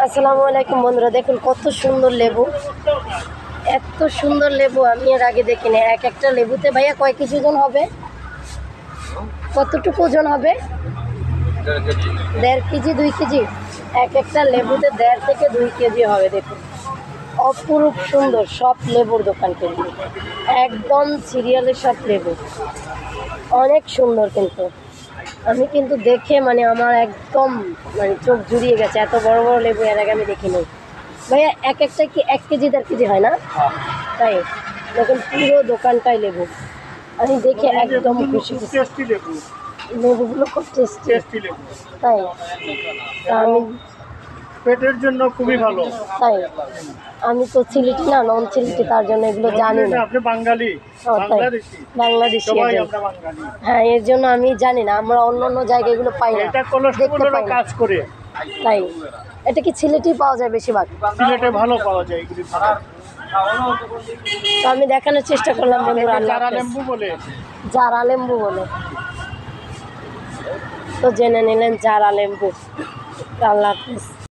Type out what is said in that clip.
আসসালামু আলাইকুম বন্ধুরা, দেখুন কত সুন্দর লেবু। এত সুন্দর লেবু আমি এর আগে দেখিনি। এক একটা লেবুতে ভাইয়া কয় কেজি ওজন হবে? কতটুকু ওজন হবে? 1.5 কেজি 2 কেজি। এক একটা লেবুতে 1.5 থেকে 2 কেজি হবে। দেখুন অপরূপ সুন্দর সব লেবুর দোকান, কিন্তু একদম সিরিয়ালের সব লেবু অনেক সুন্দর। কিন্তু আমি কিন্তু দেখে মানে আমার একদম মানে চোখ জুড়িয়ে গেছে। এত বড় বড় লেবু এর আগে আমি দেখিনি। ভাইয়া এক একটা কি 1 কেজি 1.5 কেজি হয় না? তাই দেখুন পুরো দোকানটাই লেবু। আমি দেখে একদম খুশি। লেবুগুলো খুব টেস্টি। তাই আমি পেটের জন্য খুবই ভালো। তাই আমি তো সিলেটি না, নন সিলেটি, তার জন্য এগুলো জানি না। আপনি বাঙালি? বাংলাদেশি। আমরা বাঙালি। হ্যাঁ, এর জন্য আমি জানি না। আমরা অন্য অন্য জায়গায় এগুলো পাই না, এটা দেখতে পাই না। কাজ করে। তাই এটা কি সিলেটি পাওয়া যায় বেশিরভাগ? সিলেটে ভালো পাওয়া যায় এগুলি। তো আমি দেখানোর চেষ্টা করলাম বন্ধুরা। জারা লেম্বু বলে। জারা লেম্বু বলে তো জেনে নিলেন জারা লেম্বু। আল্লাহ হাফেজ।